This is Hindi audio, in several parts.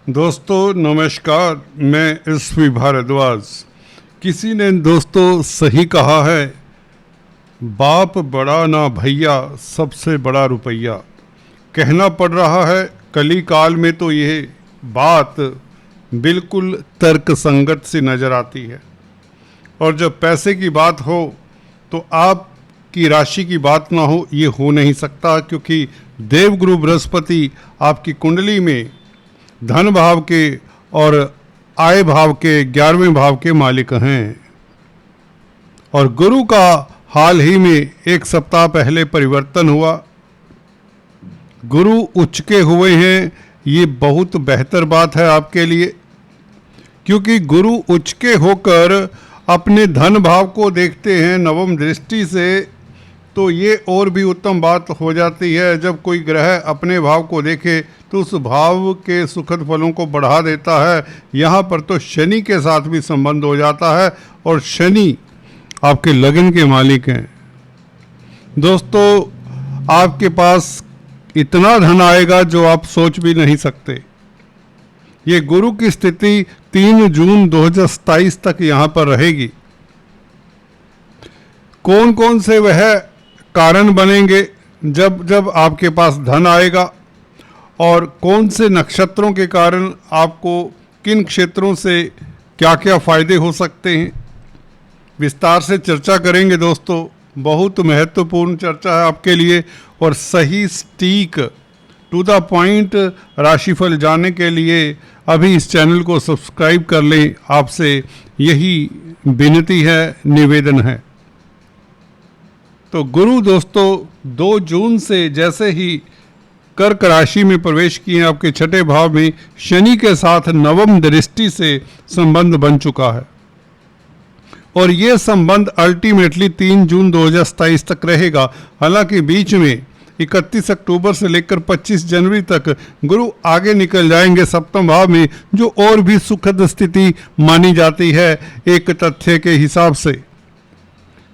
दोस्तों नमस्कार, मैं एसपी भारद्वाज। किसी ने दोस्तों सही कहा है, बाप बड़ा ना भैया सबसे बड़ा रुपया। कहना पड़ रहा है कली काल में तो ये बात बिल्कुल तर्क संगत सी नज़र आती है। और जब पैसे की बात हो तो आपकी राशि की बात ना हो, ये हो नहीं सकता, क्योंकि देवगुरु बृहस्पति आपकी कुंडली में धन भाव के और आय भाव के 11वें भाव के मालिक हैं। और गुरु का हाल ही में एक सप्ताह पहले परिवर्तन हुआ, गुरु उच्च के हुए हैं। ये बहुत बेहतर बात है आपके लिए, क्योंकि गुरु उच्च के होकर अपने धन भाव को देखते हैं नवम दृष्टि से, तो ये और भी उत्तम बात हो जाती है। जब कोई ग्रह अपने भाव को देखे तो उस भाव के सुखद फलों को बढ़ा देता है। यहाँ पर तो शनि के साथ भी संबंध हो जाता है, और शनि आपके लगन के मालिक हैं। दोस्तों, आपके पास इतना धन आएगा जो आप सोच भी नहीं सकते। ये गुरु की स्थिति 3 जून 2027 तक यहाँ पर रहेगी। कौन कौन से वह कारण बनेंगे जब जब आपके पास धन आएगा, और कौन से नक्षत्रों के कारण आपको किन क्षेत्रों से क्या क्या फायदे हो सकते हैं, विस्तार से चर्चा करेंगे दोस्तों। बहुत महत्वपूर्ण चर्चा है आपके लिए, और सही सटीक टू द पॉइंट राशिफल जानने के लिए अभी इस चैनल को सब्सक्राइब कर लें। आपसे यही विनती है, निवेदन है। तो गुरु दोस्तों 2 जून से जैसे ही कर्क राशि में प्रवेश किए, आपके छठे भाव में शनि के साथ नवम दृष्टि से संबंध बन चुका है, और ये संबंध अल्टीमेटली 3 जून 2027 तक रहेगा। हालांकि बीच में 31 अक्टूबर से लेकर 25 जनवरी तक गुरु आगे निकल जाएंगे सप्तम भाव में, जो और भी सुखद स्थिति मानी जाती है एक तथ्य के हिसाब से।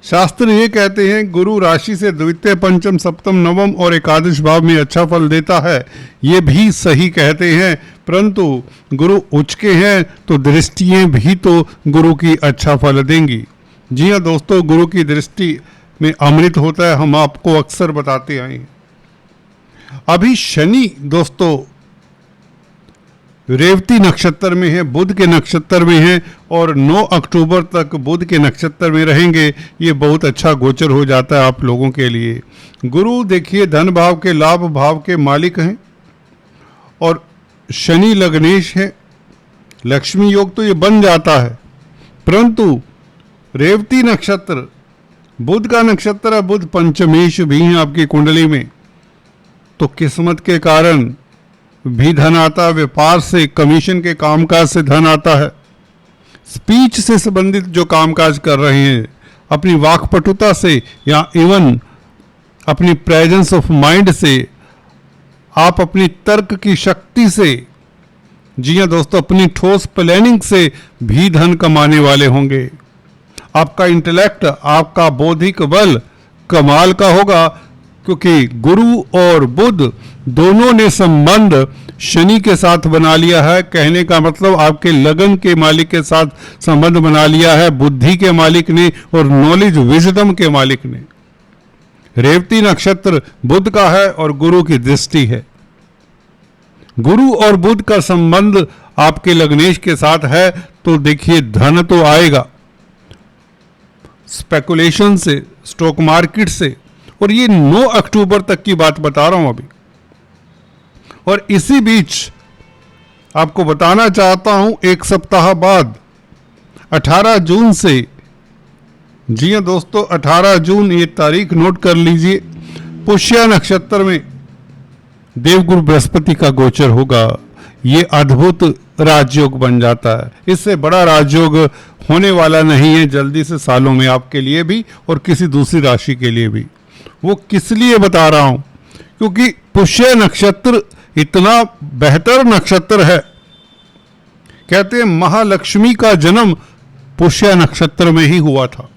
शास्त्र ये कहते हैं गुरु राशि से द्वितीय, पंचम, सप्तम, नवम और एकादश भाव में अच्छा फल देता है। ये भी सही कहते हैं, परंतु गुरु उच्च के हैं तो दृष्टियां भी तो गुरु की अच्छा फल देंगी। जी हाँ दोस्तों, गुरु की दृष्टि में अमृत होता है, हम आपको अक्सर बताते आए हैं। अभी शनि दोस्तों रेवती नक्षत्र में है, बुध के नक्षत्र में है, और 9 अक्टूबर तक बुध के नक्षत्र में रहेंगे। ये बहुत अच्छा गोचर हो जाता है आप लोगों के लिए। गुरु देखिए धन भाव के, लाभ भाव के मालिक हैं, और शनि लग्नेश है। लक्ष्मी योग तो ये बन जाता है, परंतु रेवती नक्षत्र बुध का नक्षत्र है, बुध पंचमेश भी हैं आपकी कुंडली में, तो किस्मत के कारण भी धन आता है। व्यापार से, कमीशन के कामकाज से धन आता है। स्पीच से संबंधित जो कामकाज कर रहे हैं, अपनी वाक्पटुता से या इवन अपनी प्रेजेंस ऑफ माइंड से, आप अपनी तर्क की शक्ति से, जी हाँ दोस्तों, अपनी ठोस प्लानिंग से भी धन कमाने वाले होंगे। आपका इंटेलेक्ट, आपका बौद्धिक बल कमाल का होगा, क्योंकि गुरु और बुध दोनों ने संबंध शनि के साथ बना लिया है। कहने का मतलब आपके लगन के मालिक के साथ संबंध बना लिया है, बुद्धि के मालिक ने और नॉलेज विजडम के मालिक ने। रेवती नक्षत्र बुध का है और गुरु की दृष्टि है। गुरु और बुध का संबंध आपके लग्नेश के साथ है, तो देखिए धन तो आएगा स्पेकुलेशन से, स्टॉक मार्केट से, और ये 9 अक्टूबर तक की बात बता रहा हूं अभी। और इसी बीच आपको बताना चाहता हूं, एक सप्ताह बाद 18 जून से, जी हां दोस्तों 18 जून, ये तारीख नोट कर लीजिए, पुष्य नक्षत्र में देवगुरु बृहस्पति का गोचर होगा। ये अद्भुत राजयोग बन जाता है। इससे बड़ा राजयोग होने वाला नहीं है जल्दी से, सालों में आपके लिए भी और किसी दूसरी राशि के लिए भी। वो किस लिए बता रहा हूं, क्योंकि पुष्य नक्षत्र इतना बेहतर नक्षत्र है। कहते हैं महालक्ष्मी का जन्म पुष्य नक्षत्र में ही हुआ था,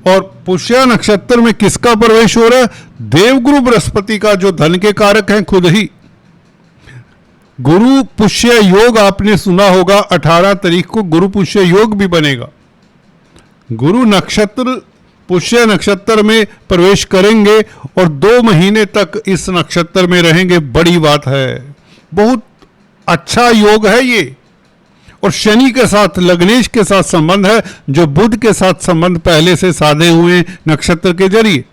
और पुष्य नक्षत्र में किसका प्रवेश हो रहा है? देवगुरु बृहस्पति का, जो धन के कारक हैं खुद ही। गुरु पुष्य योग आपने सुना होगा, 18 तारीख को गुरु पुष्य योग भी बनेगा। गुरु नक्षत्र पुष्य नक्षत्र में प्रवेश करेंगे और 2 महीने तक इस नक्षत्र में रहेंगे। बड़ी बात है, बहुत अच्छा योग है ये। और शनि के साथ, लग्नेश के साथ संबंध है, जो बुध के साथ संबंध पहले से साधे हुए नक्षत्र के जरिए।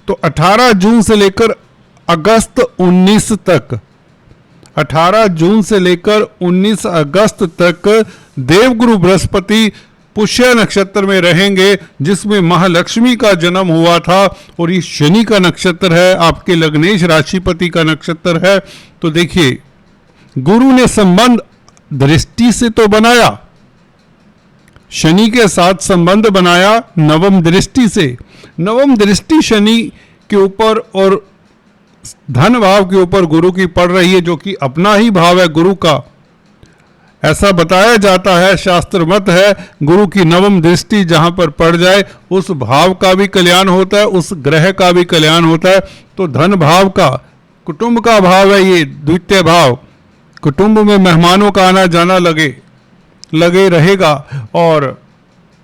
तो 18 जून से लेकर अगस्त 19 तक, 18 जून से लेकर 19 अगस्त तक देवगुरु बृहस्पति पुष्य नक्षत्र में रहेंगे, जिसमें महालक्ष्मी का जन्म हुआ था। और ये शनि का नक्षत्र है, आपके लग्नेश राशिपति का नक्षत्र है। तो देखिए, गुरु ने संबंध दृष्टि से तो बनाया, शनि के साथ संबंध बनाया नवम दृष्टि से। नवम दृष्टि शनि के ऊपर और धन भाव के ऊपर गुरु की पड़ रही है, जो कि अपना ही भाव है गुरु का। ऐसा बताया जाता है, शास्त्र मत है, गुरु की नवम दृष्टि जहां पर पड़ जाए उस भाव का भी कल्याण होता है, उस ग्रह का भी कल्याण होता है। तो धन भाव का, कुटुंब का भाव है ये द्वितीय भाव। कुटुंब में मेहमानों का आना जाना लगे रहेगा और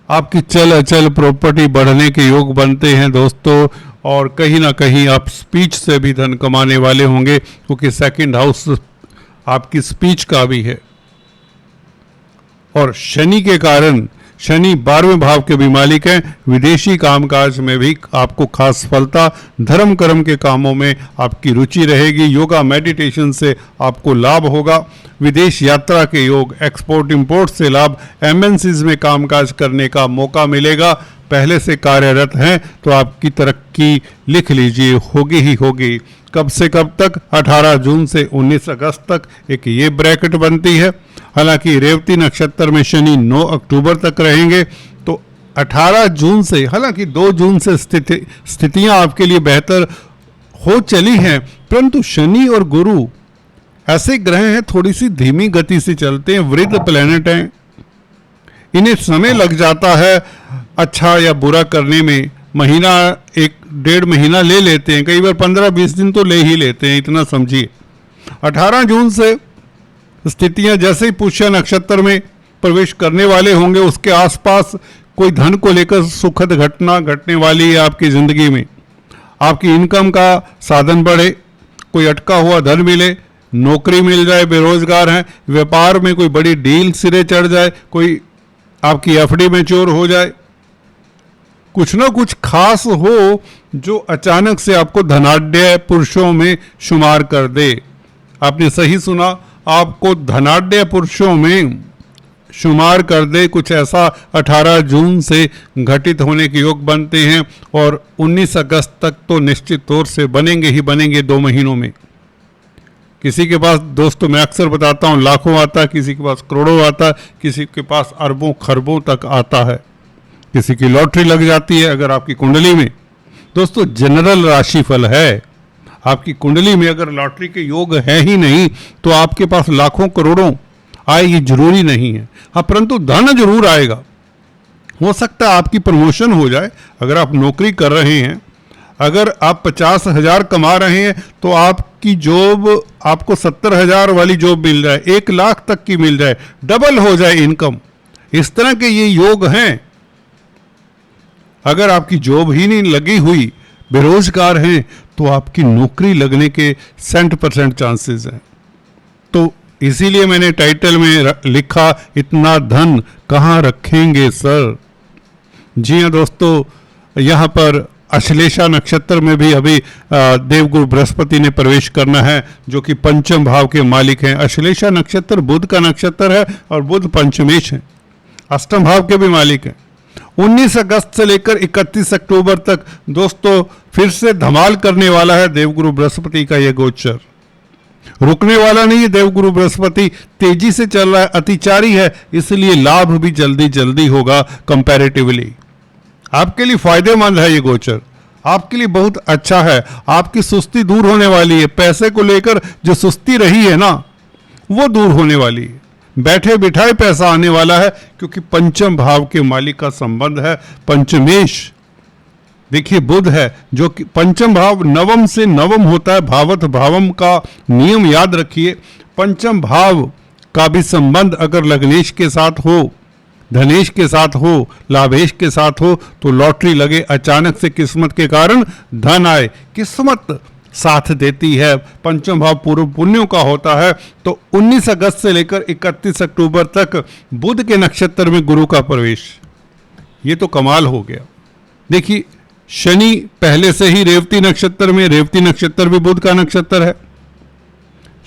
आपकी चल अचल प्रॉपर्टी बढ़ने के योग बनते हैं दोस्तों। और कहीं ना कहीं आप स्पीच से भी धन कमाने वाले होंगे, क्योंकि सेकंड हाउस आपकी स्पीच का भी है। और शनि के कारण, शनि 12वें भाव के भी मालिक हैं, विदेशी कामकाज में भी आपको खास सफलता, धर्म कर्म के कामों में आपकी रुचि रहेगी। योगा मेडिटेशन से आपको लाभ होगा, विदेश यात्रा के योग, एक्सपोर्ट इंपोर्ट से लाभ, एमएनसीज में कामकाज करने का मौका मिलेगा। पहले से कार्यरत हैं तो आपकी तरक्की लिख लीजिए, होगी ही होगी। कब से कब तक? 18 जून से 19 अगस्त तक एक ये ब्रैकेट बनती है। हालांकि रेवती नक्षत्र में शनि 9 अक्टूबर तक रहेंगे। तो 18 जून से, हालांकि 2 जून से स्थितियां आपके लिए बेहतर हो चली हैं, परंतु शनि और गुरु ऐसे ग्रह हैं, थोड़ी सी धीमी गति से चलते हैं, वृद्ध प्लेनेट हैं, इन्हें समय लग जाता है अच्छा या बुरा करने में। महीना, 1-1.5 महीना ले लेते हैं, कई बार 15-20 दिन तो ले ही लेते हैं, इतना समझिए। 18 जून से स्थितियां जैसे ही पुष्य नक्षत्र में प्रवेश करने वाले होंगे, उसके आसपास कोई धन को लेकर सुखद घटना घटने वाली है आपकी जिंदगी में। आपकी इनकम का साधन बढ़े, कोई अटका हुआ धन मिले, नौकरी मिल जाए, बेरोजगार हैं, व्यापार में कोई बड़ी डील सिरे चढ़ जाए, कोई आपकी एफडी मैच्योर हो जाए, कुछ ना कुछ खास हो जो अचानक से आपको धनाढ्य पुरुषों में शुमार कर दे। आपने सही सुना, आपको धनाढ्य पुरुषों में शुमार कर दे, कुछ ऐसा 18 जून से घटित होने के योग बनते हैं। और 19 अगस्त तक तो निश्चित तौर से बनेंगे ही बनेंगे, 2 महीनों में। किसी के पास दोस्तों, मैं अक्सर बताता हूँ, लाखों आता है, किसी के पास करोड़ों आता है, किसी के पास अरबों खरबों तक आता है, किसी की लॉटरी लग जाती है। अगर आपकी कुंडली में, दोस्तों जनरल राशिफल है, आपकी कुंडली में अगर लॉटरी के योग है ही नहीं, तो आपके पास लाखों करोड़ों आए ये जरूरी नहीं है। हाँ, परंतु धन जरूर आएगा। हो सकता है आपकी प्रमोशन हो जाए। अगर आप नौकरी कर रहे हैं, अगर आप 50,000 कमा रहे हैं, तो आपकी जॉब आपको 70,000 वाली जॉब मिल जाए, 1 लाख तक की मिल जाए, डबल हो जाए इनकम। इस तरह के ये योग हैं। अगर आपकी जॉब ही नहीं लगी हुई, बेरोजगार हैं, तो आपकी नौकरी लगने के 100% चांसेस हैं। तो इसीलिए मैंने टाइटल में लिखा, इतना धन कहाँ रखेंगे सर। जी हाँ दोस्तों, यहाँ पर अश्लेषा नक्षत्र में भी अभी देवगुरु बृहस्पति ने प्रवेश करना है, जो कि पंचम भाव के मालिक हैं। अश्लेषा नक्षत्र बुध का नक्षत्र है और बुध पंचमेश है, अष्टम भाव के भी मालिक हैं। 19 अगस्त से लेकर 31 अक्टूबर तक दोस्तों फिर से धमाल करने वाला है देवगुरु बृहस्पति का ये गोचर। रुकने वाला नहीं है देवगुरु बृहस्पति, तेजी से चल रहा है, अतिचारी है, इसलिए लाभ भी जल्दी जल्दी होगा। कंपैरेटिवली आपके लिए फायदेमंद है ये गोचर, आपके लिए बहुत अच्छा है। आपकी सुस्ती दूर होने वाली है, पैसे को लेकर जो सुस्ती रही है ना, वो दूर होने वाली है। बैठे बिठाए पैसा आने वाला है, क्योंकि पंचम भाव के मालिक का संबंध है पंचमेश। देखिए बुध है जो कि पंचम भाव नवम से नवम होता है, भावत भावम का नियम याद रखिए। पंचम भाव का भी संबंध अगर लग्नेश के साथ हो, धनेश के साथ हो, लाभेश के साथ हो तो लॉटरी लगे, अचानक से किस्मत के कारण धन आए, किस्मत साथ देती है। पंचम भाव पूर्व पुण्यों का होता है। तो 19 अगस्त से लेकर 31 अक्टूबर तक बुध के नक्षत्र में गुरु का प्रवेश, ये तो कमाल हो गया। देखिए शनि पहले से ही रेवती नक्षत्र में, रेवती नक्षत्र भी बुध का नक्षत्र है,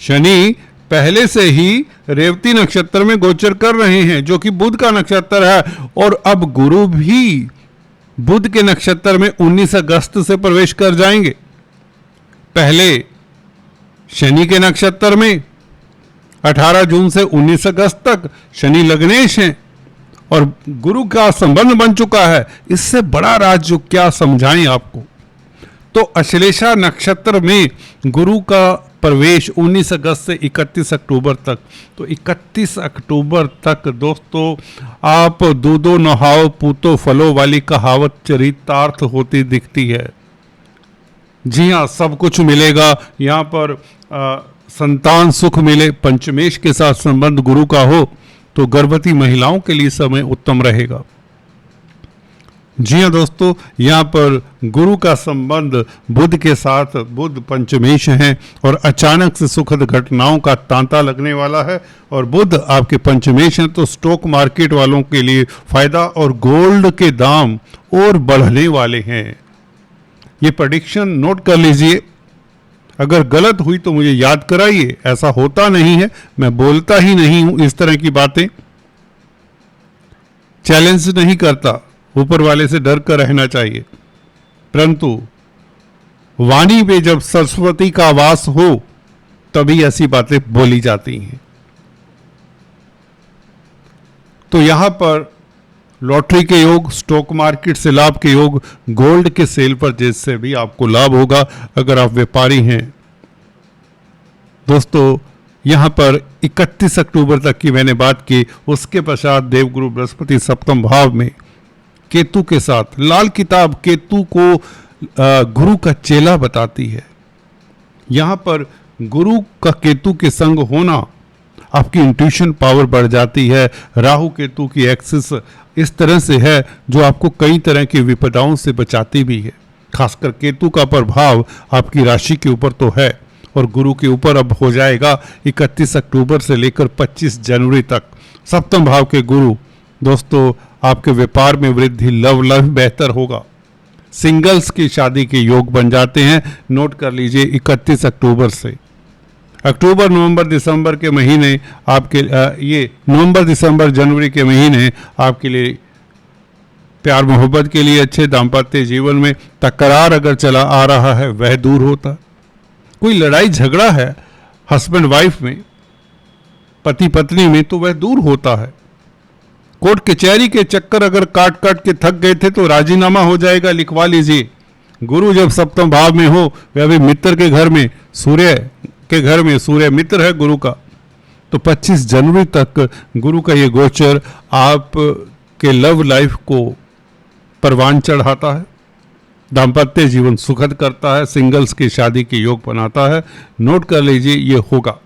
शनि पहले से ही रेवती नक्षत्र में गोचर कर रहे हैं जो कि बुध का नक्षत्र है, और अब गुरु भी बुध के नक्षत्र में 19 अगस्त से प्रवेश कर जाएंगे। पहले शनि के नक्षत्र में 18 जून से 19 अगस्त तक शनि लग्नेश हैं और गुरु का संबंध बन चुका है। इससे बड़ा राज जो क्या समझाएं आपको। तो अश्लेषा नक्षत्र में गुरु का प्रवेश 19 अगस्त से 31 अक्टूबर तक। तो 31 अक्टूबर तक दोस्तों आप दूधो नहाओ पूतो फलो वाली कहावत चरितार्थ होती दिखती है। जी हाँ, सब कुछ मिलेगा यहाँ पर, संतान सुख मिले, पंचमेश के साथ संबंध गुरु का हो तो गर्भवती महिलाओं के लिए समय उत्तम रहेगा। जी हाँ दोस्तों, यहाँ पर गुरु का संबंध बुध के साथ, बुध पंचमेश हैं और अचानक से सुखद घटनाओं का तांता लगने वाला है। और बुध आपके पंचमेश हैं तो स्टॉक मार्केट वालों के लिए फायदा और गोल्ड के दाम और बढ़ने वाले हैं। ये प्रेडिक्शन नोट कर लीजिए, अगर गलत हुई तो मुझे याद कराइए। ऐसा होता नहीं है, मैं बोलता ही नहीं हूं इस तरह की बातें, चैलेंज नहीं करता, ऊपर वाले से डर कर रहना चाहिए। परंतु वाणी पे जब सरस्वती का वास हो तभी ऐसी बातें बोली जाती हैं। तो यहां पर लॉटरी के योग, स्टॉक मार्केट से लाभ के योग, गोल्ड के सेल परचेज से भी आपको लाभ होगा अगर आप व्यापारी हैं। दोस्तों यहां पर 31 अक्टूबर तक की मैंने बात की। उसके पश्चात देवगुरु बृहस्पति सप्तम भाव में केतु के साथ, लाल किताब केतु को गुरु का चेला बताती है। यहां पर गुरु का केतु के संग होना, आपकी इंट्यूशन पावर बढ़ जाती है। राहु केतु की एक्सिस इस तरह से है जो आपको कई तरह की विपदाओं से बचाती भी है। खासकर केतु का प्रभाव आपकी राशि के ऊपर तो है और गुरु के ऊपर अब हो जाएगा 31 अक्टूबर से लेकर 25 जनवरी तक। सप्तम भाव के गुरु दोस्तों आपके व्यापार में वृद्धि, लव बेहतर होगा, सिंगल्स की शादी के योग बन जाते हैं। नोट कर लीजिए 31 अक्टूबर से। अक्टूबर, नवंबर, दिसंबर के महीने आपके ये नवंबर, दिसंबर, जनवरी के महीने आपके लिए प्यार मोहब्बत के लिए अच्छे। दाम्पत्य जीवन में तकरार अगर चला आ रहा है वह दूर होता, कोई लड़ाई झगड़ा है हस्बैंड वाइफ में, पति पत्नी में, तो वह दूर होता है। कोर्ट कचहरी के चक्कर अगर काट काट के थक गए थे तो राजीनामा हो जाएगा, लिखवा लीजिए। गुरु जब सप्तम भाव में हो, वह भी मित्र के घर में, सूर्य के घर में, सूर्य मित्र है गुरु का, तो 25 जनवरी तक गुरु का ये गोचर आप के लव लाइफ को परवान चढ़ाता है, दाम्पत्य जीवन सुखद करता है, सिंगल्स की शादी के योग बनाता है। नोट कर लीजिए, ये होगा।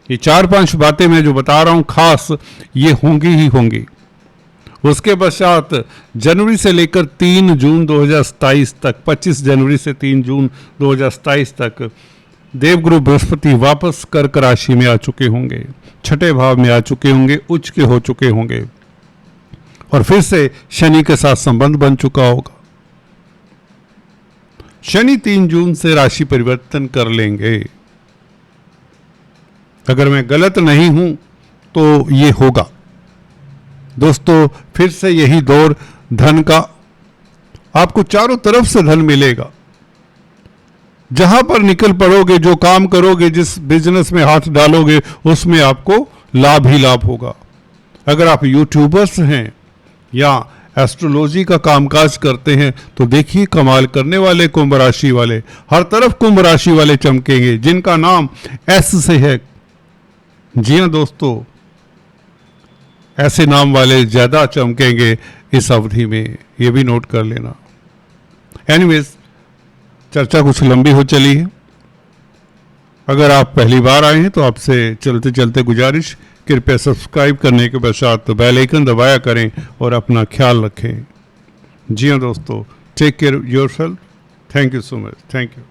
ये 4-5 बातें मैं जो बता रहा हूं खास, ये होंगी ही होंगी। उसके पश्चात जनवरी से लेकर 3 जून 2027 तक, 25 जनवरी से 3 जून 2027 तक देवगुरु बृहस्पति वापस कर्क राशि में आ चुके होंगे, छठे भाव में आ चुके होंगे, उच्च के हो चुके होंगे और फिर से शनि के साथ संबंध बन चुका होगा। शनि 3 जून से राशि परिवर्तन कर लेंगे। अगर मैं गलत नहीं हूं तो ये होगा दोस्तों। फिर से यही दौर धन का, आपको चारों तरफ से धन मिलेगा। जहां पर निकल पड़ोगे, जो काम करोगे, जिस बिजनेस में हाथ डालोगे, उसमें आपको लाभ ही लाभ होगा। अगर आप यूट्यूबर्स हैं या एस्ट्रोलॉजी का कामकाज करते हैं तो देखिए कमाल करने वाले कुंभ राशि वाले, हर तरफ कुंभ राशि वाले चमकेंगे जिनका नाम एस से है। जी हाँ दोस्तों, ऐसे नाम वाले ज्यादा चमकेंगे इस अवधि में, ये भी नोट कर लेना। एनीवेज, चर्चा कुछ लंबी हो चली है। अगर आप पहली बार आए हैं तो आपसे चलते चलते गुजारिश, कृपया सब्सक्राइब करने के पश्चात बेल आइकन दबाया करें और अपना ख्याल रखें। जी हाँ दोस्तों, take care yourself. Thank you so much. Thank you.